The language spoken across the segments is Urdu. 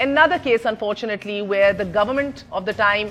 Another case, unfortunately, where the government of the time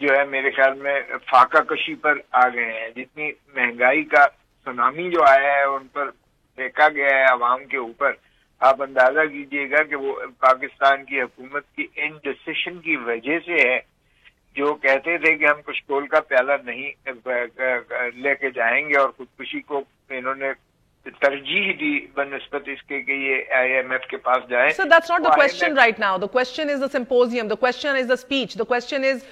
جو ہے میرے خیال میں فاقہ کشی پر آ گئے ہیں. جتنی مہنگائی کا سونامی جو آیا ہے ان پر پھینکا گیا ہے عوام کے اوپر, آپ اندازہ کیجئے گا کہ وہ پاکستان کی حکومت کی انڈیسیشن کی وجہ سے ہے. جو کہتے تھے کہ ہم کشکول کا پیالہ نہیں لے کے جائیں گے اور خودکشی کو انہوں نے ترجیح دی بنسبت اس کے کہ یہ آئی ایم ایف کے پاس جائیں. So that's not the question right now. The question is the symposium. The question is the speech. The question is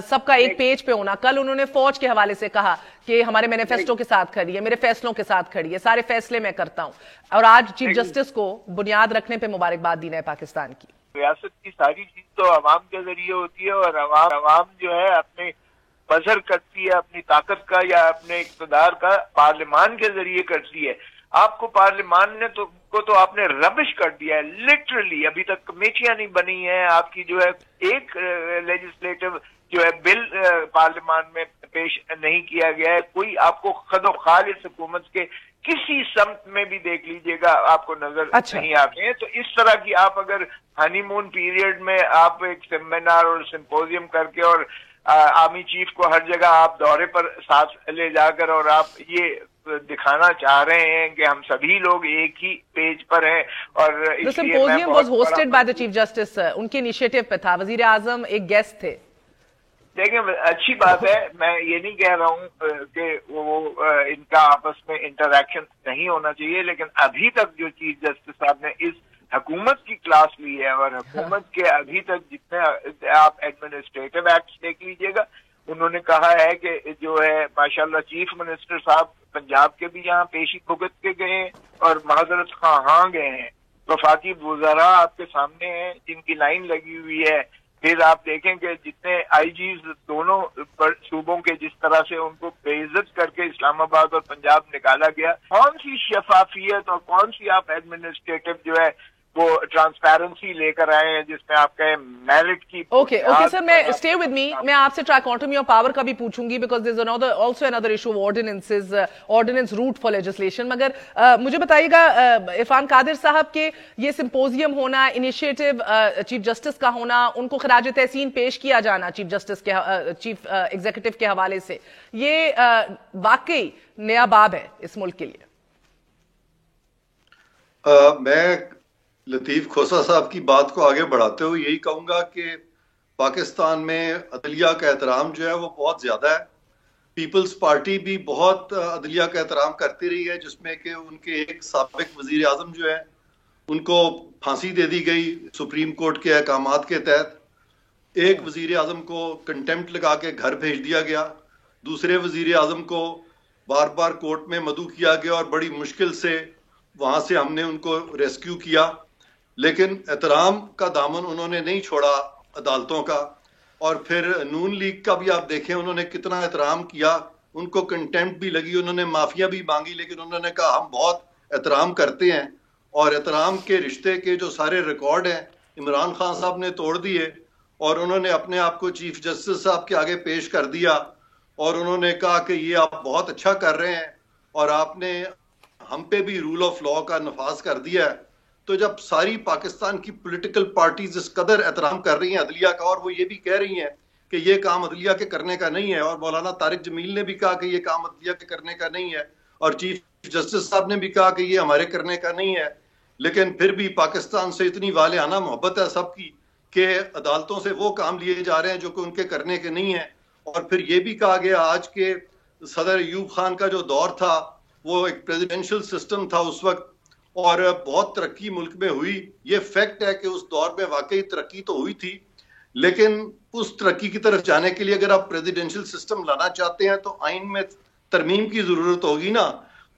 سب کا ایک پیج پہ ہونا. کل انہوں نے فوج کے حوالے سے کہا کہ ہمارے مینیفیسٹو کے ساتھ کھڑی ہے, میرے فیصلوں کے ساتھ کھڑی ہے, سارے فیصلے میں کرتا ہوں. اور آج چیف جسٹس کو بنیاد رکھنے پہ مبارکباد دینا ہے پاکستان کی. ریاست کی ساری چیز تو عوام کے ذریعے ہوتی ہے اور عوام جو ہے اپنے بذر کرتی ہے اپنی طاقت کا یا اپنے اقتدار کا پارلیمان کے ذریعے کرتی ہے. آپ کو پارلیمان نے تو آپ نے ربش کر دیا ہے لٹرلی. ابھی تک کمیٹیاں نہیں بنی ہیں آپ کی, جو ہے ایک لیجسلیٹو جو ہے بل پارلیمان میں پیش نہیں کیا گیا ہے. کوئی آپ کو خد و خال اس حکومت کے کسی سمت میں بھی دیکھ لیجئے گا آپ کو نظر نہیں آتے ہیں. تو اس طرح کی آپ اگر ہنی مون پیریڈ میں آپ ایک سیمینار اور سمپوزیم کر کے اور آرمی چیف کو ہر جگہ آپ دورے پر ساتھ لے جا کر اور آپ یہ دکھانا چاہ رہے ہیں کہ ہم سبھی لوگ ایک ہی پیج پر ہیں. اور The symposium was hosted by the Chief Justice. ان کے انیشیٹو پہ تھا, وزیر اعظم ایک گیسٹ تھے. دیکھیں اچھی بات ہے, میں یہ نہیں کہہ رہا ہوں کہ وہ ان کا آپس میں انٹریکشن نہیں ہونا چاہیے, لیکن ابھی تک جو چیف جسٹس صاحب نے اس حکومت کی کلاس لی ہے اور حکومت کے ابھی تک جتنے آپ ایڈمنسٹریٹو ایکٹس دیکھ لیجئے گا, انہوں نے کہا ہے کہ جو ہے ماشاءاللہ چیف منسٹر صاحب پنجاب کے بھی یہاں پیشی بھگت کے گئے ہیں اور معذرت خواہاں گئے ہیں. وفاقی وزراء آپ کے سامنے ہیں جن کی لائن لگی ہوئی ہے. پھر آپ دیکھیں کہ جتنے آئی جیز دونوں صوبوں کے جس طرح سے ان کو بے عزت کر کے اسلام آباد اور پنجاب نکالا گیا, کون سی شفافیت اور کون سی آپ ایڈمنسٹریٹو جو ہے وہ ٹرانسپیرنسی لے کر آئے ہیں جس میں آپ کہیں میرٹ کی. اوکے سر, میں اسٹے ود می, میں آپ سے ٹرائی کوانٹم آف پاور کا بھی پوچھوں گی بیکاز دیر از آلسو اندر issue ordinances, ordinance route for legislation. مگر مجھے بتائیے گا عرفان قادر صاحب کہ یہ سمپوزیم ہونا, انیشیٹو چیف جسٹس کا ہونا, ان کو خراج تحسین پیش کیا جانا چیف جسٹس کے چیف ایگزیکٹو کے حوالے سے, یہ واقعی نیا باب ہے اس ملک کے لیے. میں لطیف کھوسا صاحب کی بات کو آگے بڑھاتے ہوئے یہی کہوں گا کہ پاکستان میں عدلیہ کا احترام جو ہے وہ بہت زیادہ ہے. پیپلز پارٹی بھی بہت عدلیہ کا احترام کرتی رہی ہے, جس میں کہ ان کے ایک سابق وزیر اعظم جو ہے ان کو پھانسی دے دی گئی سپریم کورٹ کے احکامات کے تحت. ایک وزیر اعظم کو کنٹیمپٹ لگا کے گھر بھیج دیا گیا. دوسرے وزیر اعظم کو بار بار کورٹ میں مدعو کیا گیا اور بڑی مشکل سے وہاں سے ہم نے ان کو ریسکیو کیا. لیکن احترام کا دامن انہوں نے نہیں چھوڑا عدالتوں کا. اور پھر نون لیگ کا بھی آپ دیکھیں انہوں نے کتنا احترام کیا, ان کو کنٹیمپٹ بھی لگی, انہوں نے معافیا بھی مانگی, لیکن انہوں نے کہا ہم بہت احترام کرتے ہیں. اور احترام کے رشتے کے جو سارے ریکارڈ ہیں عمران خان صاحب نے توڑ دیے اور انہوں نے اپنے آپ کو چیف جسٹس صاحب کے آگے پیش کر دیا اور انہوں نے کہا کہ یہ آپ بہت اچھا کر رہے ہیں اور آپ نے ہم پہ بھی رول آف لا کا نفاذ کر دیا ہے. تو جب ساری پاکستان کی پولیٹیکل پارٹیز اس قدر احترام کر رہی ہیں عدلیہ کا, اور وہ یہ بھی کہہ رہی ہیں کہ یہ کام عدلیہ کے کرنے کا نہیں ہے, اور مولانا طارق جمیل نے بھی کہا کہ یہ کام عدلیہ کے کرنے کا نہیں ہے, اور چیف جسٹس صاحب نے بھی کہا کہ یہ ہمارے کرنے کا نہیں ہے, لیکن پھر بھی پاکستان سے اتنی والہانہ محبت ہے سب کی کہ عدالتوں سے وہ کام لیے جا رہے ہیں جو کہ ان کے کرنے کے نہیں ہیں. اور پھر یہ بھی کہا گیا آج کے صدر ایوب خان کا جو دور تھا وہ ایک پریزیڈنشل سسٹم تھا اس وقت, اور بہت ترقی ملک میں ہوئی. یہ فیکٹ ہے کہ اس دور میں واقعی ترقی تو ہوئی تھی, لیکن اس ترقی کی طرف جانے کے لیے اگر آپ پریزیڈنشل سسٹم لانا چاہتے ہیں تو آئین میں ترمیم کی ضرورت ہوگی نا.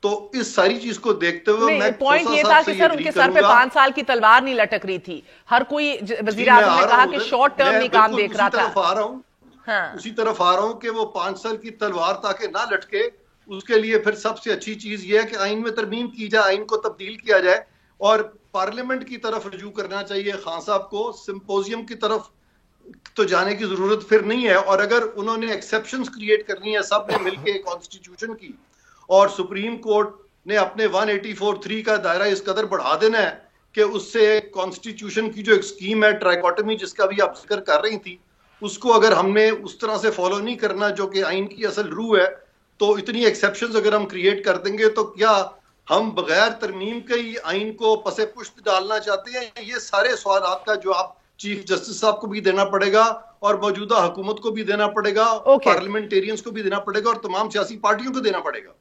تو اس ساری چیز کو دیکھتے ہوئے میں پوائنٹ یہ تھا کہ سر ان کے سر پہ 5 سال کی تلوار نہیں لٹک رہی تھی. ہر کوئی وزیر اعظم نے کہا کہ شارٹ ٹرم نہیں کام دیکھ رہا تھا. اسی طرف آ رہا ہوں کہ وہ 5 سال کی تلوار تاکہ نہ لٹکے, اس کے لیے پھر سب سے اچھی چیز یہ ہے کہ آئین میں ترمیم کی جائے, آئین کو تبدیل کیا جائے اور پارلیمنٹ کی طرف رجوع کرنا چاہیے خان صاحب کو. سمپوزیم کی طرف تو جانے کی ضرورت پھر نہیں ہے, اور اگر انہوں نے ایکسیپشنز کریٹ کرنی ہے سب نے مل کے کانسٹیٹیوشن کی, اور سپریم کورٹ نے اپنے 184(3) کا دائرہ اس قدر بڑھا دینا ہے کہ اس سے کانسٹیٹیوشن کی جو ایک سکیم ہے ٹرائیکوٹمی جس کا بھی آپ ذکر کر رہی تھی, اس کو اگر ہم نے اس طرح سے فالو نہیں کرنا جو کہ آئین کی اصل روح ہے, تو اتنی ایکسیپشنز اگر ہم کریٹ کر دیں گے تو کیا ہم بغیر ترمیم کے ہی آئین کو پس پشت ڈالنا چاہتے ہیں؟ یہ سارے سوالات کا جواب چیف جسٹس صاحب کو بھی دینا پڑے گا اور موجودہ حکومت کو بھی دینا پڑے گا, پارلیمنٹیرینز کو بھی دینا پڑے گا اور تمام سیاسی پارٹیوں کو دینا پڑے گا.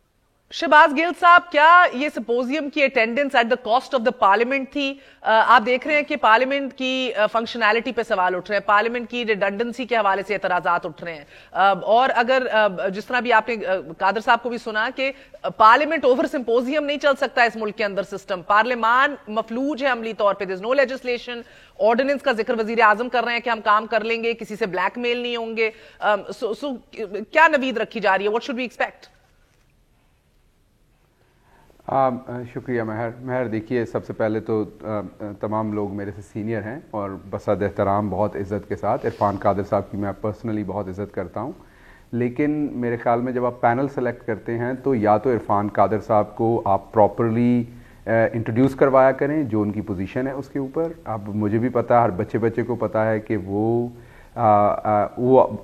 شہباز گل صاحب, کیا یہ سمپوزیم کی attendance at the cost of the parliament تھی؟ آپ دیکھ رہے ہیں کہ پارلیمنٹ کی فنکشنالٹی پہ سوال اٹھ رہے ہیں, پارلیمنٹ کی ریڈنڈنسی کے حوالے سے اعتراضات اٹھ رہے ہیں, اور اگر جس طرح بھی آپ نے قادر صاحب کو بھی سنا کہ پارلیمنٹ اوور سمپوزیم نہیں چل سکتا اس ملک کے اندر سسٹم, پارلیمان مفلوج ہے عملی طور پہ, there's no legislation, آرڈیننس کا ذکر وزیر اعظم کر رہے ہیں کہ ہم کام کر لیں گے, کسی سے بلیک میل نہیں ہوں گے, کیا نوید رکھی جا رہی ہے؟ what should we expect؟ شکریہ مہر. دیکھیے, سب سے پہلے تو تمام لوگ میرے سے سینئر ہیں اور بصد احترام بہت عزت کے ساتھ, عرفان قادر صاحب کی میں پرسنلی بہت عزت کرتا ہوں, لیکن میرے خیال میں جب آپ پینل سلیکٹ کرتے ہیں تو یا تو عرفان قادر صاحب کو آپ پراپرلی انٹروڈیوس کروایا کریں جو ان کی پوزیشن ہے اس کے اوپر. اب مجھے بھی پتا ہے, ہر بچے کو پتا ہے کہ وہ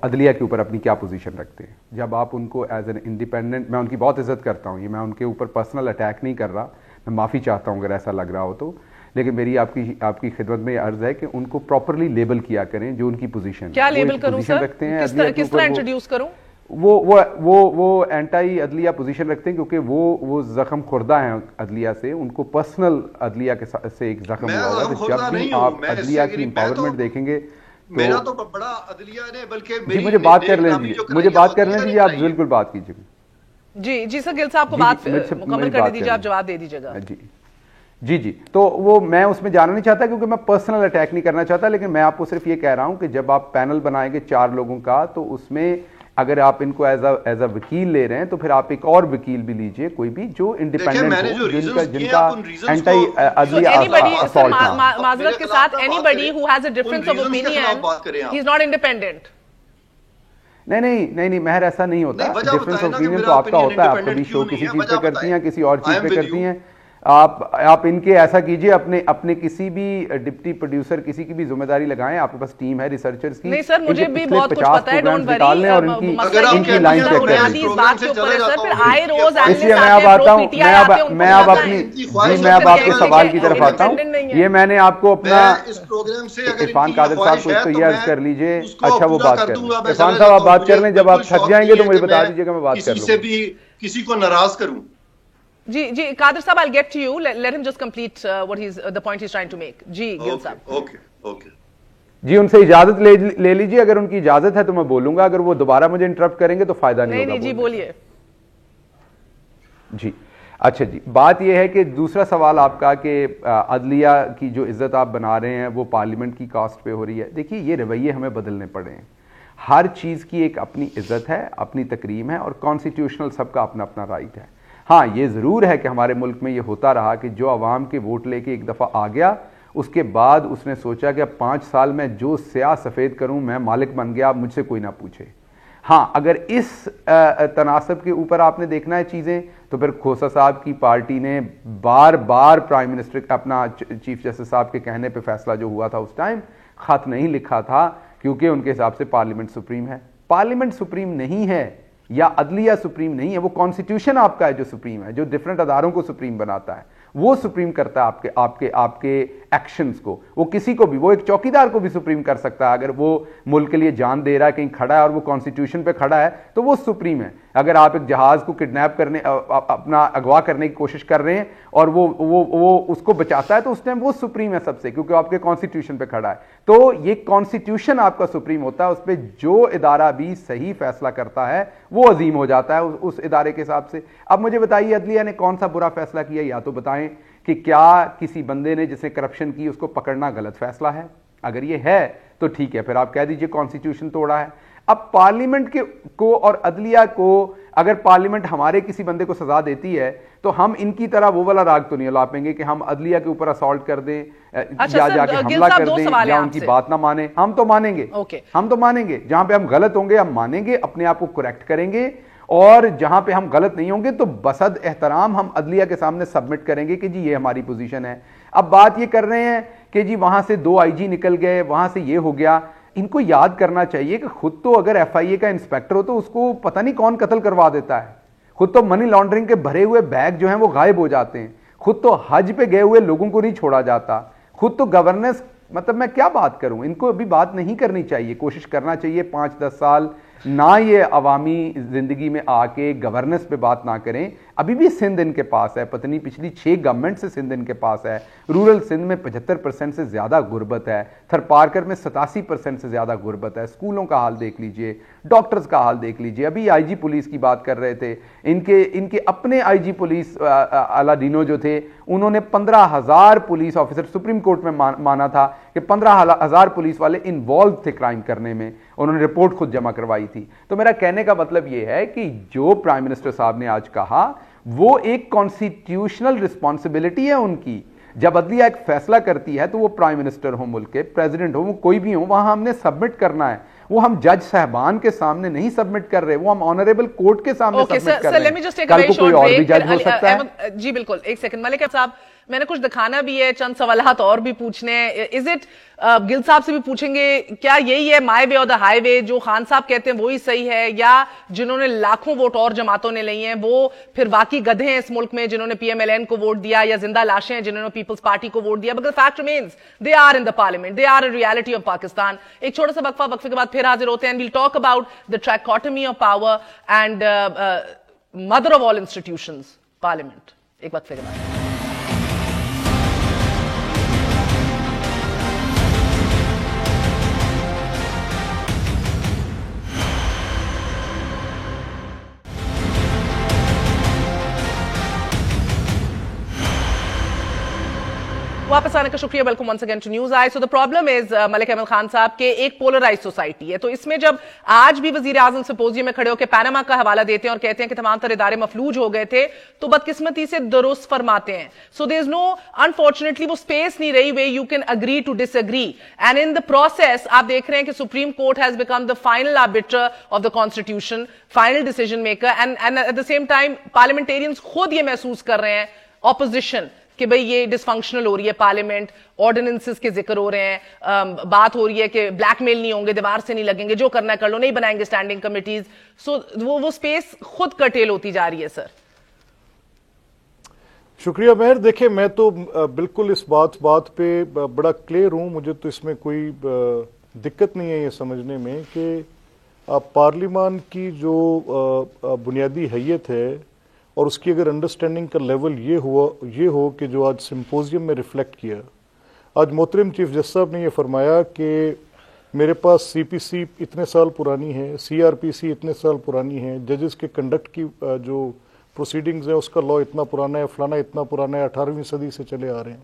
عدلیہ کے اوپر اپنی کیا پوزیشن رکھتے ہیں. جب آپ ان کو ایز این انڈیپینڈنٹ, میں ان کی بہت عزت کرتا ہوں, یہ میں ان کے اوپر پرسنل اٹیک نہیں کر رہا, میں معافی چاہتا ہوں اگر ایسا لگ رہا ہو تو, لیکن میری آپ کی خدمت میں یہ عرض ہے کہ ان کو پراپرلی لیبل کیا کریں جو ان کی پوزیشن. کیا لیبل کروں سر؟ کس طرح انٹروڈیوس کروں؟ وہ اینٹائی عدلیہ پوزیشن رکھتے ہیں کیونکہ وہ زخم خوردہ ہیں عدلیہ سے, ان کو پرسنل عدلیہ سے ایک زخم ہوا ہوا ہے. جب بھی آپ عدلیہ کی امپاورمنٹ دیکھیں گے, میرا تو بڑا عدلیہ نے, بلکہ مجھے بات کر لیں دیجیے, آپ بالکل بات کیجیے. جی سر, گل صاحب کو بات مکمل کرنے دیجیے, آپ جواب دے دیجیے گا. جی تو وہ میں اس میں جانا نہیں چاہتا کیونکہ میں پرسنل اٹیک نہیں کرنا چاہتا, لیکن میں آپ کو صرف یہ کہہ رہا ہوں کہ جب آپ پینل بنائیں گے 4 لوگوں کا, تو اس میں اگر آپ ان کو ایز اے وکیل لے رہے ہیں تو پھر آپ ایک اور وکیل بھی لیجئے, کوئی بھی جو انڈیپینڈنٹ ہو, جن کا اینٹائی عدلیہ معذرت کے ساتھ anybody who has a difference of opinion, he is not independent. نہیں مہر, ایسا نہیں ہوتا. ڈفرنس آف اوپینین تو آپ کا ہوتا ہے, آپ کبھی شو کسی چیز پہ کرتی ہیں, کسی اور چیز پہ کرتی ہیں. آپ ان کے ایسا کیجئے, اپنے کسی بھی ڈپٹی پروڈیوسر کسی کی بھی ذمہ داری لگائیں, آپ کے پاس ٹیم ہے ریسرچرز کی. نہیں سر, مجھے بھی بہت کچھ پتا ہے, ڈونٹ وری, اور ان کی لائن چیک کریں. اس لیے میں اب آتا ہوں, میں اب آپ کے سوال کی طرف آتا ہوں. یہ میں نے آپ کو اپنا عرفان قادر صاحب کو تو یہ عرض کر لیجئے. اچھا, وہ بات کریں عرفان صاحب, آپ بات کر لیں, جب آپ تھک جائیں گے تو مجھے بتا دیجیے گا, میں بات کر لوں. کسی سے بھی کسی کو ناراض کروں. جی قادر صاحب, I'll get to you. Let him just complete the point he's trying to make. جی گل صاحب. اوکے. جی, ان سے اجازت لے لیجیے, اگر ان کی اجازت ہے تو میں بولوں گا, اگر وہ دوبارہ مجھے انٹرپٹ کریں گے تو فائدہ نہیں ہوگا. جی بولیے. جی اچھا جی, بات یہ ہے کہ دوسرا سوال آپ کا کہ عدلیہ کی جو عزت آپ بنا رہے ہیں وہ پارلیمنٹ کی کاسٹ پہ ہو رہی ہے. دیکھیے, یہ رویے ہمیں بدلنے پڑے ہیں. ہر چیز کی ایک اپنی عزت ہے, اپنی تکریم ہے, اور کانسٹیٹیوشنل سب کا اپنا اپنا رائٹ ہے. ہاں, یہ ضرور ہے کہ ہمارے ملک میں یہ ہوتا رہا کہ جو عوام کے ووٹ لے کے ایک دفعہ آ گیا, اس کے بعد اس نے سوچا کہ اب 5 سال میں جو سیاہ سفید کروں میں مالک بن گیا, اب مجھ سے کوئی نہ پوچھے. ہاں, اگر اس تناسب کے اوپر آپ نے دیکھنا ہے چیزیں, تو پھر کھوسا صاحب کی پارٹی نے بار پرائم منسٹر, اپنا چیف جسٹس صاحب کے کہنے پہ فیصلہ جو ہوا تھا اس ٹائم, خط نہیں لکھا تھا, کیونکہ ان کے حساب سے پارلیمنٹ سپریم ہے. پارلیمنٹ سپریم نہیں ہے یا عدلیہ سپریم نہیں ہے, وہ کانسٹیٹیوشن آپ کا ہے جو سپریم ہے, جو ڈیفرنٹ اداروں کو سپریم بناتا ہے, وہ سپریم کرتا ہے آپ کے ایکشنز کو. وہ کسی کو بھی, وہ ایک چوکیدار کو بھی سپریم کر سکتا ہے. اگر وہ ملک کے لیے جان دے رہا ہے, کہیں کھڑا ہے اور وہ کانسٹیٹیوشن پہ کھڑا ہے, تو وہ سپریم ہے. اگر آپ ایک جہاز کو کڈنیپ کرنے, اپنا اغوا کرنے کی کوشش کر رہے ہیں اور وہ اس کو بچاتا ہے, تو اس ٹائم وہ سپریم ہے سب سے, کیونکہ آپ کے کانسٹیٹیوشن پہ کھڑا ہے. تو یہ کانسٹیٹیوشن آپ کا سپریم ہوتا ہے, اس پہ جو ادارہ بھی صحیح فیصلہ کرتا ہے وہ عظیم ہو جاتا ہے اس ادارے کے حساب سے. اب مجھے بتائیے, عدلیہ نے کون سا برا فیصلہ کیا, یا تو بتائیں کہ کیا کسی بندے نے جس نے کرپشن کی اس کو پکڑنا غلط فیصلہ ہے؟ اگر یہ ہے تو ٹھیک ہے, پھر آپ کہہ دیجئے کانسٹیٹیوشن توڑا ہے. اب پارلیمنٹ کو اور عدلیہ کو, اگر پارلیمنٹ ہمارے کسی بندے کو سزا دیتی ہے تو ہم ان کی طرح وہ والا راگ تو نہیں الاپیں گے کہ ہم عدلیہ کے اوپر اسالٹ کر دیں, جا کے حملہ کر دیں, یا ان کی بات نہ مانیں. ہم تو مانیں گے, جہاں پہ ہم غلط ہوں گے ہم مانیں گے, اپنے آپ کو کریکٹ کریں گے, اور جہاں پہ ہم غلط نہیں ہوں گے تو بصد احترام ہم عدلیہ کے سامنے سبمٹ کریں گے کہ جی یہ ہماری پوزیشن ہے. اب بات یہ کر رہے ہیں کہ جی وہاں سے 2 IG نکل گئے, وہاں سے یہ ہو گیا. ان کو یاد کرنا چاہیے کہ خود تو اگر ایف آئی اے کا انسپیکٹر ہو تو اس کو پتہ نہیں کون قتل کروا دیتا ہے, خود تو منی لانڈرنگ کے بھرے ہوئے بیگ جو ہیں وہ غائب ہو جاتے ہیں, خود تو حج پہ گئے ہوئے لوگوں کو نہیں چھوڑا جاتا, خود تو گورننس, مطلب میں کیا بات کروں, ان کو ابھی بات نہیں کرنی چاہیے, کوشش کرنا چاہیے 5-10 سال نہ یہ عوامی زندگی میں آ کے گورننس پہ بات نہ کریں. ابھی بھی سندھ ان کے پاس ہے, پتہ نہیں پچھلی 6 گورنمنٹ سے سندھ ان کے پاس ہے. رورل سندھ میں 75% سے زیادہ غربت ہے, تھر پارکر میں 87% سے زیادہ غربت ہے. اسکولوں کا حال دیکھ لیجئے, ڈاکٹرز کا حال دیکھ لیجئے. ابھی آئی جی پولیس کی بات کر رہے تھے, ان کے اپنے آئی جی پولیس الادینو جو تھے, انہوں نے 15,000 پولیس آفیسر سپریم کورٹ میں مانا تھا کہ 15,000 پولیس والے انوالو تھے کرائم کرنے میں, انہوں نے رپورٹ خود جمع کروائی تھی. تو میرا کہنے کا مطلب یہ ہے کہ جو پرائم منسٹر صاحب نے آج کہا وہ ایک کانسٹیٹیوشنل رسپانسبلٹی ہے ان کی. جب عدلیہ ایک فیصلہ کرتی ہے تو وہ پرائم منسٹر ہو, ملک کے پریزیڈنٹ ہو, وہ کوئی بھی ہو, وہاں ہم نے سبمٹ کرنا ہے. وہ ہم جج صاحبان کے سامنے نہیں سبمٹ کر رہے, وہ ہم آنریبل کورٹ کے سامنے سبمٹ کر رہے ہیں. کل کو کوئی اور بھی جج ہو سکتا ہے. جی بالکل, ایک سیکنڈ ملک صاحب, میں نے کچھ دکھانا بھی ہے, چند سوالات اور بھی پوچھنے ہیں. از اٹ گل صاحب سے بھی پوچھیں گے, کیا یہی ہے مائی وے اور دا ہائی وے, جو خان صاحب کہتے ہیں وہی صحیح ہے, یا جنہوں نے لاکھوں ووٹ اور جماعتوں نے لی ہیں وہ پھر واقعی گدھے ہیں اس ملک میں جنہوں نے پی ایم ایل این کو ووٹ دیا, یا زندہ لاشیں ہیں جنہوں نے پیپلز پارٹی کو ووٹ دیا؟ because the fact remains they are in the parliament, they are a reality of Pakistan. ایک چھوٹا سا وقفے کے بعد پھر حاضر ہوتے ہیں, and we'll talk about the trichotomy of power and mother of all institutions, parliament. ایک وقفے کے بعد. واپس آنے کا شکریہ, welcome once again to news I. So the problem is Malik Ahmad Khan صاحب کے ایک پولرائز سوسائٹی ہے, تو اس میں جب آج بھی وزیر اعظم سمپوزیم میں کھڑے ہو کے پاناما کا حوالہ دیتے ہیں اور کہتے ہیں کہ تمام تر ادارے مفلوج ہو گئے تھے, تو بدقسمتی سے درست فرماتے ہیں. سو دیر از نو, انفارچونیٹلی وہ اسپیس نہیں رہی way you can agree to disagree, and in the process آپ دیکھ رہے ہیں کہ supreme court has become the final arbiter of the constitution, final decision maker, and at the same time parliamentarians خود یہ محسوس کر رہے ہیں, اپوزیشن, کہ بھئی یہ ڈس فنکشنل ہو رہی ہے پارلیمنٹ, آرڈیننسز کے ذکر ہو رہے ہیں, بات ہو رہی ہے کہ بلیک میل نہیں ہوں گے, دیوار سے نہیں لگیں گے, جو کرنا ہے کر لو, نہیں بنائیں گے اسٹینڈنگ کمیٹیز. سو وہ سپیس خود کرٹیل ہوتی جا رہی ہے. سر شکریہ مہر. دیکھیں میں تو بالکل اس بات پہ بڑا کلیئر ہوں, مجھے تو اس میں کوئی دقت نہیں ہے یہ سمجھنے میں کہ پارلیمان کی جو بنیادی حیت ہے اور اس کی اگر انڈرسٹینڈنگ کا لیول یہ ہو کہ جو آج سمپوزیم میں ریفلیکٹ کیا. آج محترم چیف جسٹس صاحب نے یہ فرمایا کہ میرے پاس سی پی سی اتنے سال پرانی ہے, سی آر پی سی اتنے سال پرانی ہے, ججز کے کنڈکٹ کی جو پروسیڈنگز ہیں اس کا لا اتنا پرانا ہے, فلانا اتنا پرانا ہے, 18ویں صدی سے چلے آ رہے ہیں.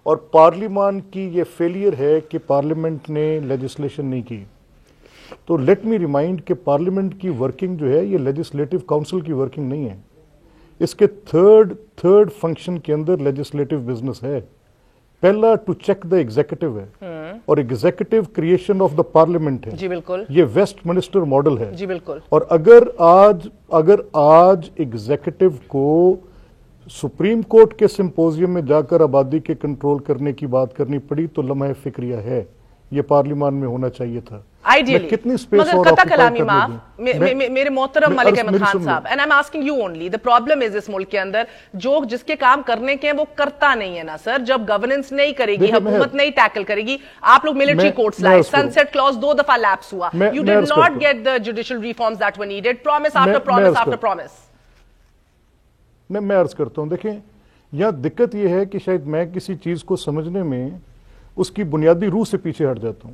اور پارلیمان کی یہ فیلئر ہے کہ پارلیمنٹ نے لیجسلیشن نہیں کی. تو لیٹ می ریمائنڈ کہ پارلیمنٹ کی ورکنگ جو ہے یہ لیجسلیٹو کاؤنسل کی ورکنگ نہیں ہے, اس کے تھرڈ فنکشن کے اندر لیجسلیٹو بزنس ہے. پہلا ٹو چیک دا ایگزیکٹو ہے, اور executive creation of the parliament ہے. جی بالکل, یہ ویسٹ منسٹر ماڈل ہے. جی بالکل. اور اگر آج ایگزیکٹو کو سپریم کورٹ کے سمپوزیم میں جا کر آبادی کے کنٹرول کرنے کی بات کرنی پڑی تو لمحہ فکریہ ہے, یہ پارلیمان میں ہونا چاہیے تھا. کتنی مگر قطع کلامی معاف میرے محترم ملک احمد خان صاحب, and I am asking you only, the problem is اس ملک کے اندر جس کے کام کرنے کے ہیں وہ کرتا نہیں ہے نا سر. جب گورننس نہیں کرے گی, حکومت نہیں ٹیکل کرے گی, آپ لوگ ملٹری کورٹس لائے, سنسیٹ کلاز 2 دفعہ لیپس ہوا, you did not get the judicial reforms that were needed, promise after promise after promise. میں عرض کرتا ہوں, دیکھیں یہاں دقت یہ ہے کہ شاید میں کسی چیز کو سمجھنے میں اس کی بنیادی روح سے پیچھے ہٹ جاتا ہوں.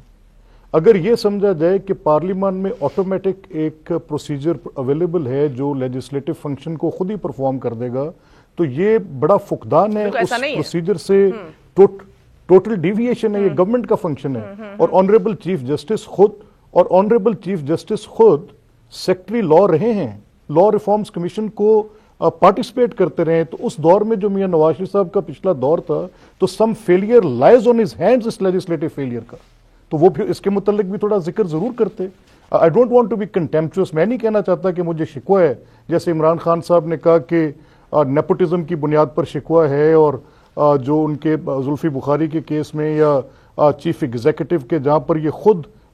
اگر یہ سمجھا جائے کہ پارلیمان میں آٹومیٹک ایک پروسیجر اویلیبل ہے جو لیجسلیٹو فنکشن کو خود ہی پرفارم کر دے گا, تو یہ بڑا فقدان ہے اس پروسیجر سے, ٹوٹل ڈیویشن ہے. یہ گورنمنٹ کا فنکشن ہے, اور آنریبل چیف جسٹس خود سیکٹری لا رہے ہیں, لا ریفارمز کمیشن کو پارٹیسپیٹ کرتے رہے. تو اس دور میں جو میاں نواز شریف صاحب کا پچھلا دور تھا, تو some failure lies on his hands اس لیجسلیٹو فیلئر کا, تو وہ پھر اس کے متعلق بھی تھوڑا ذکر ضرور کرتے. I don't want to be contemptuous, میں نہیں کہنا چاہتا کہ مجھے شکوہ ہے, جیسے عمران خان صاحب نے کہا کہ نیپوٹزم کی بنیاد پر شکوہ ہے, اور جو ان کے زلفی بخاری کے کیس میں یا چیف ایگزیکٹو کے جہاں پر یہ خود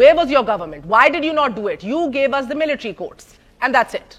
Where was your government? Why did you not do it? You gave us the military courts and that's it.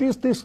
30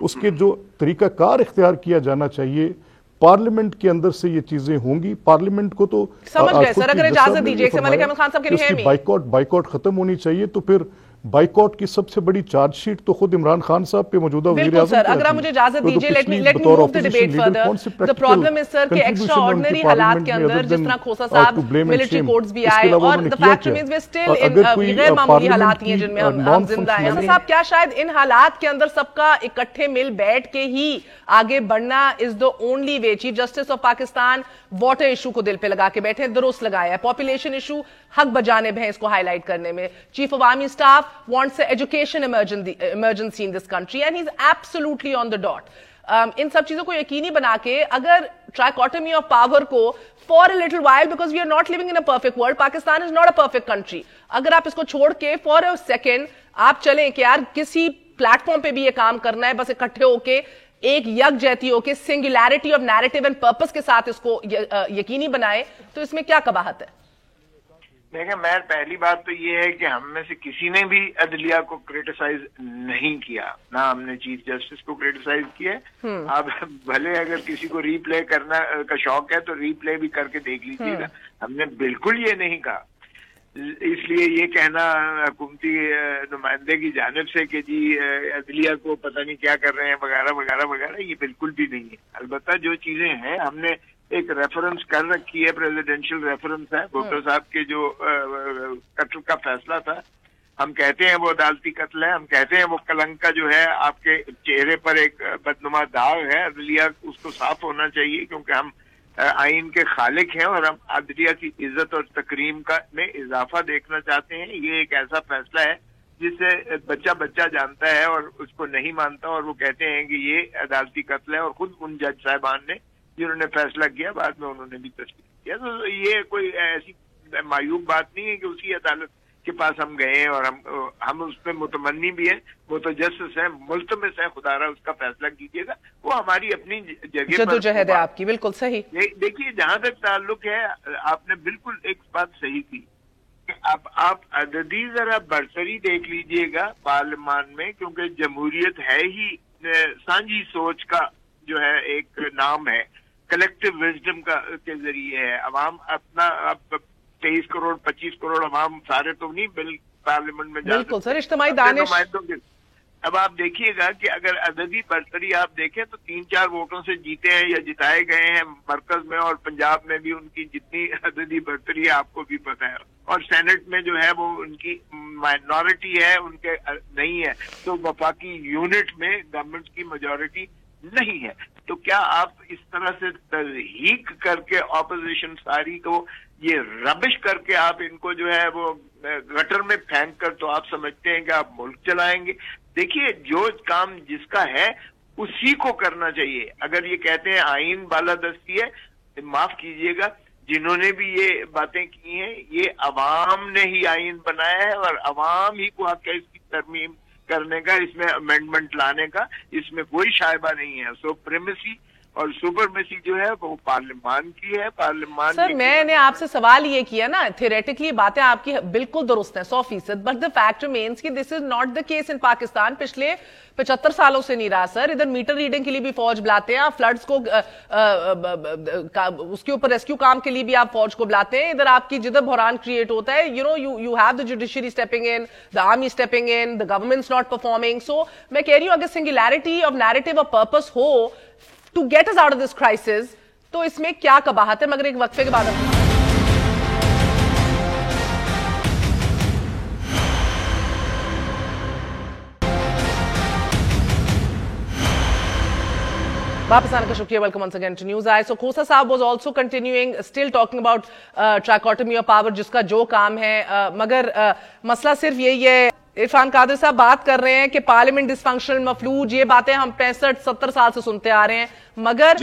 اس کے جو طریقہ کار اختیار کیا جانا چاہیے پارلیمنٹ کے اندر سے یہ چیزیں ہوں گی. پارلیمنٹ کو تو سمجھ گئے سر, اگر اجازت دیجیے ملک احمد خان صاحب کے لیے بائیکاٹ ختم ہونی چاہیے. تو پھر بائیکاٹ کی سب سے بڑی چارج شیٹ تو خود عمران خان صاحب پہ موجودہ وزیر اعظم. سر اگر آپ مجھے اجازت دیجیے, let me move the debate further. The problem is sir کہ ایکسٹرا آرڈنری حالات کے اندر جس طرح کھوسا صاحب ملٹری کورٹس بھی آئے, اور the fact remains we still in غیر معمولی حالات ہی ہیں جن میں ہم زندہ ہیں. صاحب کیا شاید ان حالات کے اندر سب کا اکٹھے مل بیٹھ کے ہی آگے بڑھنا is the only way. Chief justice of Pakistan water issue کو دل پہ لگا کے بیٹھے, درست لگایا ہے. پاپولیشن ایشو حق بجانب ہے اس کو ہائی لائٹ کرنے میں. Chief of army staff wants education emergency in this country and he is absolutely on the dot. ان سب چیزوں کو یقینی بنا کے اگر ٹرائیکوٹمی آف پاور کو for a little while, because we are not living in a perfect world, Pakistan is not a perfect country, اگر آپ اس کو چھوڑ کے فار اے سیکنڈ آپ چلیں کہ یار کسی پلیٹ فارم پہ بھی یہ کام کرنا ہے, بس اکٹھے ہو کے ایک یک جہتی ہو کے singularity of narrative and purpose کے ساتھ اس کو یقینی بنائے, تو اس میں کیا قباحت ہے؟ دیکھیں, میں پہلی بات تو یہ ہے کہ ہم میں سے کسی نے بھی عدلیہ کو کریٹیسائز نہیں کیا, نہ ہم نے چیف جسٹس کو کریٹیسائز کیا ہے. اب بھلے اگر کسی کو ری پلے کرنا کا شوق ہے تو ری پلے بھی کر کے دیکھ لیجیے گا. ہم نے بالکل یہ نہیں کہا. اس لیے یہ کہنا حکومتی نمائندے کی جانب سے کہ جی عدلیہ کو پتہ نہیں کیا کر رہے ہیں وغیرہ وغیرہ وغیرہ, یہ بالکل بھی نہیں ہے. البتہ جو چیزیں ہیں ہم نے ایک ریفرنس کر رکھی ہے, پریزیڈینشل ریفرنس ہے. بھٹو صاحب کے جو قتل کا فیصلہ تھا, ہم کہتے ہیں وہ عدالتی قتل ہے, ہم کہتے ہیں وہ کلنک کا جو ہے آپ کے چہرے پر ایک بدنما داغ ہے. عدلیہ اس کو صاف ہونا چاہیے کیونکہ ہم آئین کے خالق ہیں اور ہم عدلیہ کی عزت اور تکریم کا میں اضافہ دیکھنا چاہتے ہیں. یہ ایک ایسا فیصلہ ہے جسے بچہ جانتا ہے اور اس کو نہیں مانتا, اور وہ کہتے ہیں کہ یہ عدالتی قتل ہے. اور خود ان جج صاحبان نے جنہوں نے فیصلہ کیا بعد میں انہوں نے بھی تسلیم کیا. تو یہ کوئی ایسی معیوب بات نہیں ہے کہ اسی عدالت کے پاس ہم گئے ہیں اور ہم اس پہ متمنی بھی ہیں, وہ تو جسٹس ہیں, ملتمس ہیں, خدا را اس کا فیصلہ کیجیے گا. وہ ہماری اپنی جگہ جدوجہد ہے آپ کی, بالکل صحیح. دیکھیے, جہاں تک تعلق ہے آپ نے بالکل ایک بات صحیح کی کہ اب آپ عددی ذرا برسری دیکھ لیجئے گا پارلیمان میں, کیونکہ جمہوریت ہے ہی سانجھی سوچ کا جو ہے ایک نام ہے, کلیکٹیو وزڈم کا کے ذریعے ہے. عوام اپنا اب 23 کروڑ 25 کروڑ عوام سارے تو نہیں بل پارلیمنٹ میں بالکل سر, اجتماعی دانش. اب آپ دیکھیے گا کہ اگر عددی برتری آپ دیکھیں تو 3-4 ووٹوں سے جیتے ہیں یا جتائے گئے ہیں مرکز میں, اور پنجاب میں بھی ان کی جتنی عددی برتری ہے آپ کو بھی پتا ہے, اور سینٹ میں جو ہے وہ ان کی مائنورٹی ہے, ان کے نہیں ہے. تو وفاقی یونٹ میں گورنمنٹ کی میجورٹی نہیں ہے. تو کیا آپ اس طرح سے تضحیق کر کے اپوزیشن ساری کو یہ ربش کر کے آپ ان کو جو ہے وہ گٹر میں پھینک کر تو آپ سمجھتے ہیں کہ آپ ملک چلائیں گے؟ دیکھیے, جو کام جس کا ہے اسی کو کرنا چاہیے. اگر یہ کہتے ہیں آئین بالادستی ہے, معاف کیجئے گا, جنہوں نے بھی یہ باتیں کی ہیں یہ عوام نے ہی آئین بنایا ہے اور عوام ہی کو حق ہے اس کی ترمیم کرنے کا, اس میں امینڈمنٹ لانے کا, اس میں کوئی شائبہ نہیں ہے. سپریمیسی اور سپرمیسی جو ہے وہ پارلیمان کی ہے. پارلیمان سر میں نے آپ سے سوال یہ کیا نا, تھیوریٹکلی باتیں آپ کی بالکل درست ہیں 100%, بٹ دا فیکٹ ریمینز کہ this is not the case in Pakistan. پچھلے 75 سالوں سے نہیں رہا سر. ادھر میٹر ریڈنگ کے لیے بھی فوج بلاتے ہیں, فلڈز کو اس کے اوپر ریسکیو کام کے لیے بھی آپ فوج کو بلاتے ہیں. ادھر آپ کی جدھر بحران کریٹ ہوتا ہے, you know you have the judiciary stepping in, the army stepping in, the government's not performing. So میں کہہ رہی ہوں اگر سنگولیرٹی آف نیریٹو اور پرپس ہو to get us out of this crisis, تو اس میں کیا قباحت ہے؟ مگر ایک وقفے کے بعد واپس آنے کا شکریہ. Welcome once again to News Eye. So کھوسا صاحب was also continuing still talking about trichotomy of power, جس کا جو کام ہے, مگر مسئلہ صرف یہی ہے. عرفان قادر صاحب بات کر رہے ہیں کہ پارلیمنٹ ڈس فنکشنل, مفلوج, یہ باتیں ہم 65-70 سال سے سنتے آ رہے ہیں, مگر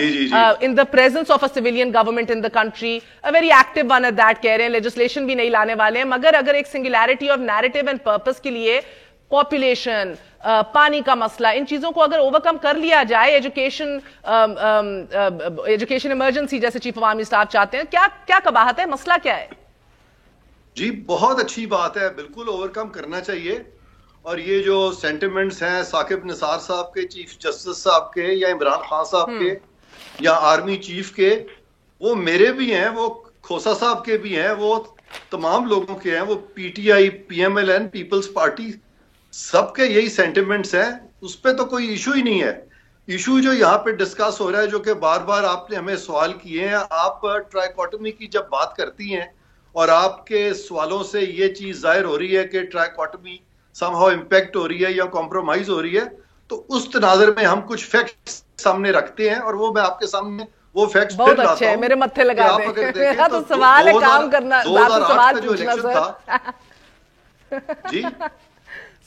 in the presence of a civilian government in the country, a very active one at that, کہہ رہے ہیں لیجسلیشن بھی نہیں لانے والے ہیں, مگر اگر ایک singularity of narrative and purpose کے لیے پاپولیشن, پانی کا مسئلہ, ان چیزوں کو اگر اوورکم کر لیا جائے, ایجوکیشن ایمرجنسی جیسے چیف آف آرمی اسٹاف چاہتے ہیں, کیا قباحت ہے, مسئلہ کیا ہے؟ جی بہت اچھی بات ہے, بالکل اوورکم کرنا چاہیے. اور یہ جو سینٹیمنٹس ہیں ثاقب نثار صاحب کے, چیف جسٹس صاحب کے, یا عمران خان صاحب کے, یا آرمی چیف کے, وہ میرے بھی ہیں, وہ کھوسا صاحب کے بھی ہیں, وہ تمام لوگوں کے ہیں, وہ P T I, P M L N, Peoples Party, سب کے یہی سینٹیمنٹس ہیں. اس پہ تو کوئی ایشو ہی نہیں ہے. ایشو جو یہاں پہ ڈسکس ہو رہا ہے, جو کہ بار بار آپ نے ہمیں سوال کیے ہیں, آپ ٹرائیکوٹمی کی جب بات کرتی ہیں اور آپ کے سوالوں سے یہ چیز ظاہر ہو رہی ہے کہ ٹرائیکوٹمی سم ہاؤ امپیکٹ ہو رہی ہے یا کمپرومائز ہو رہی ہے, تو اس تناظر میں ہم کچھ فیکٹس سامنے رکھتے ہیں, اور وہ میں آپ کے سامنے وہ فیکٹس بہت اچھے ہیں, میرے متھے لگا دیں. میرا تو سوال ہے کام کرنا, سوال پوچھنا سر. جی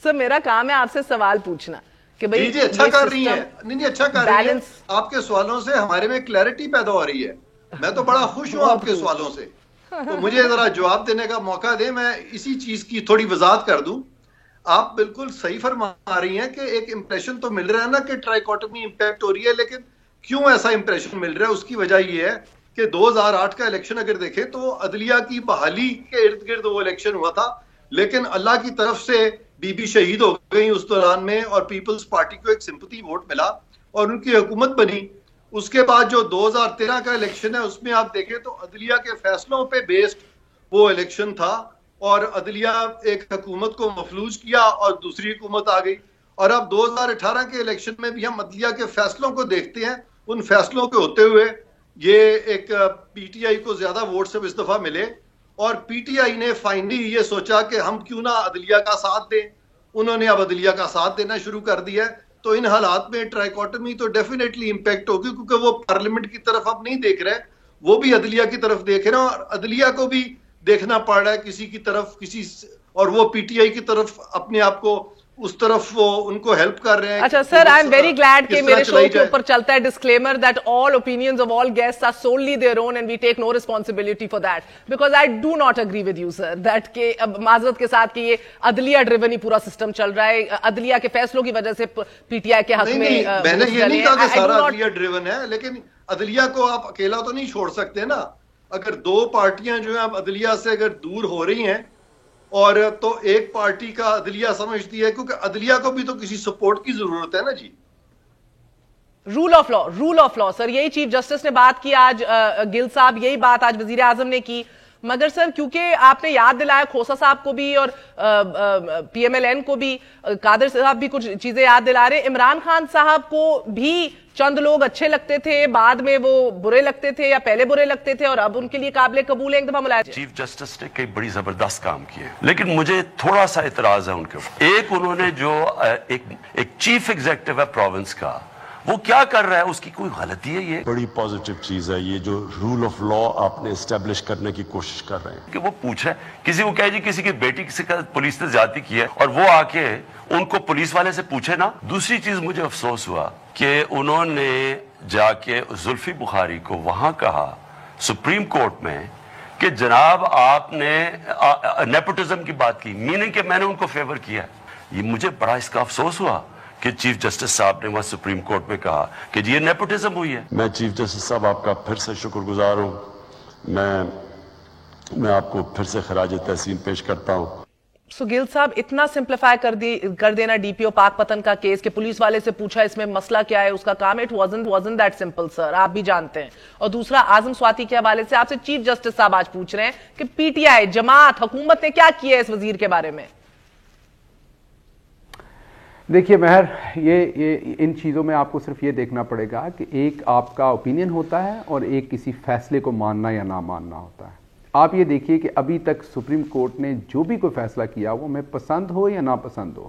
سر میرا کام ہے آپ سے سوال پوچھنا کہ بھئی جی اچھا کر رہی ہیں, نہیں اچھا کر رہی ہیں. آپ کے سوالوں سے ہمارے میں کلیئرٹی پیدا ہو رہی ہے. میں تو بڑا خوش ہوں آپ کے سوالوں سے, تو مجھے ذرا جواب دینے کا موقع دیں. میں اسی چیز کی تھوڑی وضاحت کر دوں. آپ بالکل صحیح فرما رہی ہیں کہ ایک امپریشن تو مل رہا ہے نا کہ ٹرائیکوٹمی امپیکٹ ہو رہی ہے, لیکن کیوں ایسا امپریشن مل رہا ہے؟ اس کی وجہ یہ ہے کہ 2008 کا الیکشن اگر دیکھیں تو عدلیہ کی بحالی کے ارد گرد وہ الیکشن ہوا تھا, لیکن اللہ کی طرف سے بی بی شہید ہو گئی اس دوران میں, اور پیپلز پارٹی کو ایک سمپتھی ووٹ ملا اور ان کی حکومت بنی. اس کے بعد جو 2013 کا الیکشن ہے, اس میں آپ دیکھیں تو عدلیہ کے فیصلوں پہ بیسڈ وہ الیکشن تھا, اور عدلیہ ایک حکومت کو مفلوج کیا اور دوسری حکومت آ گئی. اور اب 2018 کے الیکشن میں بھی ہم عدلیہ کے فیصلوں کو دیکھتے ہیں. ان فیصلوں کے ہوتے ہوئے یہ ایک پی ٹی آئی کو زیادہ ووٹ سے اس دفعہ ملے, اور پی ٹی آئی نے فائنلی یہ سوچا کہ ہم کیوں نہ عدلیہ کا ساتھ دیں. انہوں نے اب عدلیہ کا ساتھ دینا شروع کر دیا ہے. تو ان حالات میں ٹرائیکوٹمی تو ڈیفینیٹلی امپیکٹ ہوگی, کیونکہ وہ پارلیمنٹ کی طرف اب نہیں دیکھ رہے, وہ بھی عدلیہ کی طرف دیکھ رہے ہیں, اور عدلیہ کو بھی دیکھنا پڑ رہا ہے کسی کی طرف, کسی, اور وہ پی ٹی آئی کی طرف اپنے آپ کو اس طرف وہ ان کو ہیلپ کر رہے ہیں. اچھا sir, I am very glad کہ میرے شو کے اوپر چلتا ہے disclaimer that all opinions of all guests are solely their own and we take no responsibility for that, because I do not agree with you sir that کہ اب معذرت کے ساتھ کہ یہ عدلیہ ڈریون ہی پورا سسٹم چل رہا ہے, عدلیہ کے فیصلوں کی وجہ سے پی ٹی آئی کے حق میں. میں نے یہ نہیں کہا کہ سارا عدلیہ ڈریون ہے, لیکن عدلیہ کو آپ اکیلا تو نہیں چھوڑ سکتے نا. اگر دو پارٹیاں جو ہیں اب عدلیہ سے اگر دور ہو رہی ہیں, اور تو ایک پارٹی کا عدلیہ سمجھتی ہے, کیونکہ عدلیہ کو بھی تو کسی سپورٹ کی ضرورت ہے نا جی. Rule of law, rule of law sir, یہی چیف جسٹس نے بات کی آج, گل صاحب یہی بات آج وزیر اعظم نے کی. مگر سر کیونکہ آپ نے یاد دلایا کھوسا صاحب کو بھی اور پی ایم ایل این کو بھی, قادر صاحب بھی کچھ چیزیں یاد دلا رہے, عمران خان صاحب کو بھی چند لوگ اچھے لگتے تھے, بعد میں وہ برے لگتے تھے یا پہلے برے لگتے تھے, اور اب ان کے لیے قابل قبول ہے. ایک دفعہ ملایا چیف جسٹس نے کئی بڑی زبردست کام کیے, لیکن مجھے تھوڑا سا اعتراض ہے ان کے اوپر. ایک انہوں نے جو ایک چیف ایگزیکٹو ہے پروونس کا, وہ کیا کر رہا ہے, اس کی کوئی غلطی ہے؟ یہ بڑی پازیٹیو چیز ہے یہ جو رول آف لا آپ نے اسٹیبلش کرنے کی کوشش کر رہے ہیں. کہ وہ پوچھے کسی کو کہے جی کسی کی بیٹی سے پولیس نے زیادتی کی ہے, اور وہ آ کے ان کو پولیس والے سے پوچھے نا. دوسری چیز مجھے افسوس ہوا کہ انہوں نے جا کے زلفی بخاری کو وہاں کہا سپریم کورٹ میں کہ جناب آپ نے نیپوٹزم کی بات کی, میننگ کہ میں نے ان کو فیور کیا. یہ مجھے بڑا اس کا افسوس ہوا کہ چیف جسٹس صاحب نے وہاں سپریم کورٹ میں کہا کہ جی یہ نیپوٹزم ہوئی ہے. میں چیف جسٹس صاحب آپ کا پھر سے شکر گزار ہوں. میں آپ کو پھر سے خراج تحسین پیش کرتا ہوں. سو گل صاحب اتنا سمپلیفائی کر دینا ڈی پی او پاک پتن کا کیس کہ پولیس والے سے پوچھا اس میں مسئلہ کیا ہے, اس کا کام اٹ wasn't that simple سر, آپ بھی جانتے ہیں. اور دوسرا اعظم سواتی کے حوالے سے آپ سے چیف جسٹس صاحب آج پوچھ رہے ہیں کہ پی ٹی آئی, جماعت, حکومت نے کیا کیا ہے اس وزیر کے بارے میں. دیکھیے مہر, یہ ان چیزوں میں آپ کو صرف یہ دیکھنا پڑے گا کہ ایک آپ کا اوپینین ہوتا ہے اور ایک کسی فیصلے کو ماننا یا نہ ماننا ہوتا ہے. آپ یہ دیکھیے کہ ابھی تک سپریم کورٹ نے جو بھی کوئی فیصلہ کیا وہ ہمیں پسند ہو یا ناپسند ہو,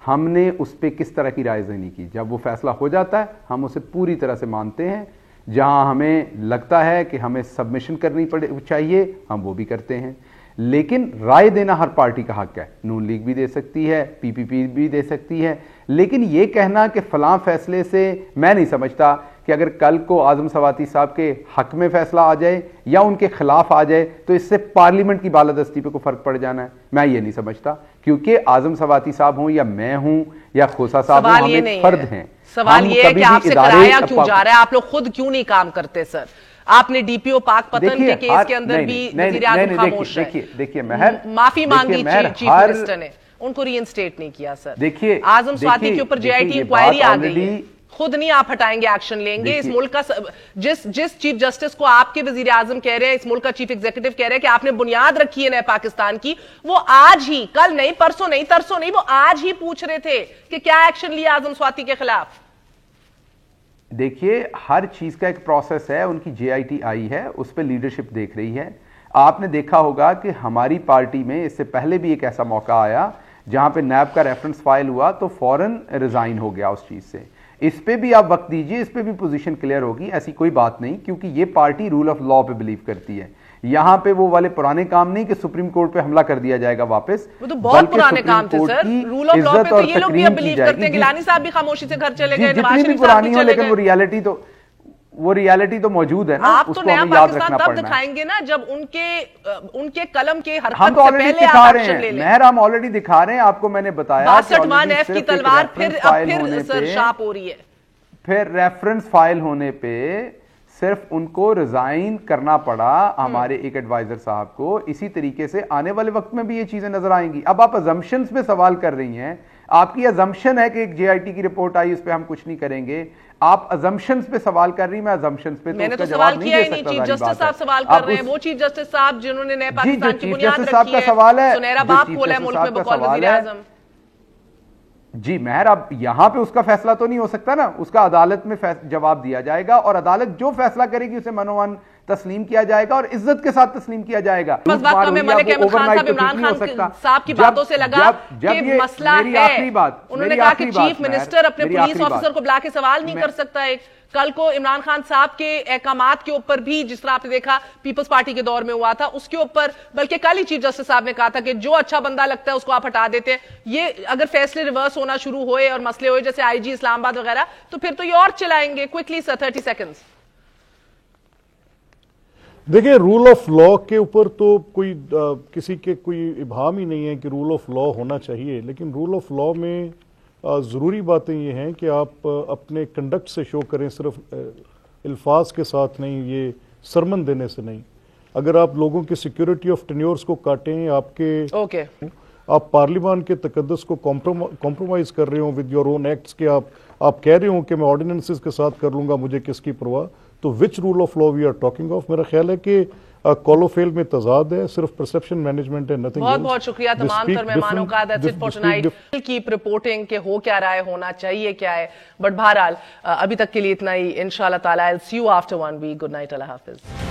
ہم نے اس پہ کس طرح کی رائے نہیں کی. جب وہ فیصلہ ہو جاتا ہے ہم اسے پوری طرح سے مانتے ہیں. جہاں ہمیں لگتا ہے کہ ہمیں سبمیشن کرنی چاہیے ہم وہ بھی کرتے ہیں. لیکن رائے دینا ہر پارٹی کا حق ہے, نون لیگ بھی دے سکتی ہے, پی پی پی بھی دے سکتی ہے. لیکن یہ کہنا کہ فلاں فیصلے سے, میں نہیں سمجھتا کہ اگر کل کو اعظم سواتی صاحب کے حق میں فیصلہ آ جائے یا ان کے خلاف آ جائے تو اس سے پارلیمنٹ کی بالادستی پہ کوئی فرق پڑ جانا ہے, میں یہ نہیں سمجھتا. کیونکہ اعظم سواتی صاحب ہوں یا میں ہوں یا کھوسا صاحب ہوں, ہم ایک فرد ہیں. سوال یہ ہے کہ آپ سے کرایا کیوں جا رہا ہے, آپ لوگ خود کیوں نہیں کام کرتے سر؟ آپ نے ڈی پی او پاک پتن کے کیس کے اندر بھی وزیر اعظم خاموش ہے, دیکھیے مہر, معافی مانگی چیف منسٹر نے, ان کو ری انسٹیٹ نہیں کیا سر. دیکھیے اعظم سواتی کے اوپر جے آئی ٹی انکوائری آ گئی ہے, خود نہیں آپ ہٹائیں گے, ایکشن لیں گے. اس ملک کا جس چیف جسٹس کو آپ کے وزیر اعظم کہہ رہے ہیں, اس ملک کا چیف ایگزیکٹو کہہ رہے ہیں کہ آپ نے بنیاد رکھی ہے نئے پاکستان کی, وہ آج ہی, کل نہیں, پرسوں نہیں, ترسوں نہیں, وہ آج ہی پوچھ رہے تھے کہ کیا ایکشن لیا اعظم سواتی کے خلاف. دیکھیے ہر چیز کا ایک پروسیس ہے, ان کی جے آئی ٹی آئی ہے, اس پہ لیڈرشپ دیکھ رہی ہے. آپ نے دیکھا ہوگا کہ ہماری پارٹی میں اس سے پہلے بھی ایک ایسا موقع آیا جہاں پہ نیب کا ریفرنس فائل ہوا تو فوراً ریزائن ہو گیا اس چیز سے. اس پہ بھی آپ وقت دیجئے, اس پہ بھی پوزیشن کلیئر ہوگی, ایسی کوئی بات نہیں, کیونکہ یہ پارٹی رول آف لا پہ بلیو کرتی ہے. یہاں پہ وہ والے پرانے کام نہیں کہ سپریم کورٹ پہ حملہ کر دیا جائے گا واپس, وہ تو بہت پرانے کام تھے سر. رول آف لا پہ تو یہ لوگ بھی بلیو کرتے ہیں. گیلانی صاحب بھی خاموشی سے گھر چلے گئے, جتنی بھی پرانی ہو, لیکن وہ ریالٹی تو موجود ہے نا. آپ تو نیا پاکستان تب دکھائیں گے نا جب ان کے قلم کے حرکت سے پہلے آپ ایکشن لے لیں. مہر ہم آلریڈی دکھا رہے ہیں, آپ کو میں نے بتایا 62(f) کی تلوار پھر سر شارپ ہو رہی ہے. پھر ریفرنس فائل ہونے پہ صرف ان کو ریزائن کرنا پڑا ہمارے ایک ایڈوائزر صاحب کو. اسی طریقے سے آنے والے وقت میں بھی یہ چیزیں نظر آئیں گی. اب آپ ازمپشنز پہ سوال کر رہی ہیں, آپ کی ازمپشن ہے کہ ایک جے آئی ٹی کی رپورٹ آئی, اس پہ ہم کچھ نہیں کریں گے. آپ ازمپشنز پہ سوال کر رہی, میں ازمپشنز پہ میں نے تو سوال کیا ہی نہیں. چیف جسٹس صاحب سوال کر رہے ہیں, وہ چیف جسٹس صاحب جنہوں نے نئے پاکستان کی بنیاد رکھی ہے, سنہرا باپ کھولا ہے ملک میں بقول وزیر اعظم. جی مہر, اب یہاں پہ اس کا فیصلہ تو نہیں ہو سکتا نا, اس کا عدالت میں جواب دیا جائے گا, اور عدالت جو فیصلہ کرے گی اسے منوان تسلیم کیا جائے گا اور عزت کے ساتھ تسلیم کیا جائے گا. بس بات تو میں ملک احمد خان صاحب عمران خان صاحب کی باتوں سے لگا کہ مسئلہ ہے. انہوں نے کہا کہ چیف منسٹر اپنے پولیس آفیسر کو بلا کے سوال نہیں کر سکتا. کل کو عمران خان صاحب کے احکامات کے اوپر بھی, جس طرح آپ نے دیکھا پیپلز پارٹی کے دور میں ہوا تھا, اس کے اوپر بلکہ کل ہی چیف جسٹس صاحب نے کہا تھا کہ جو اچھا بندہ لگتا ہے اس کو آپ ہٹا دیتے ہیں. یہ اگر فیصلے ریورس ہونا شروع ہوئے اور مسئلے ہوئے جیسے آئی جی اسلام آباد وغیرہ, تو پھر تو یہ اور چلائیں گے. کوئکلی سر 30 سیکنڈز. دیکھیں رول آف لا کے اوپر تو کوئی کسی کے کوئی ابہام ہی نہیں ہے کہ رول آف لا ہونا چاہیے, لیکن رول آف لا میں ضروری باتیں یہ ہیں کہ آپ اپنے کنڈکٹ سے شو کریں, صرف الفاظ کے ساتھ نہیں, یہ سرمن دینے سے نہیں. اگر آپ لوگوں کی سیکیورٹی آف ٹینیورز کو کاٹیں, آپ پارلیمان کے تقدس کو کمپرومائز کر رہے ہوں ود یور اون ایکٹس, کہ آپ کہہ رہے ہوں کہ میں آرڈیننسز کے ساتھ کر لوں گا, مجھے کس کی پرواہ, تو which rule of law we are talking of. میرا خیال ہے کہ کالو فیل میں تضاد ہے, صرف پرسپشن مینجمنٹ ہے, نتھنگ. بہت بہت شکریہ تمام تر مہمانوں کا. That's it for tonight. Keep reporting کہ ہو کیا رہا ہے, ہونا چاہیے کیا ہے, بٹ بہرحال ابھی تک کے لیے اتنا ہی. انشاءاللہ تعالی I'll see you after 1 week. Good night, اللہ حافظ.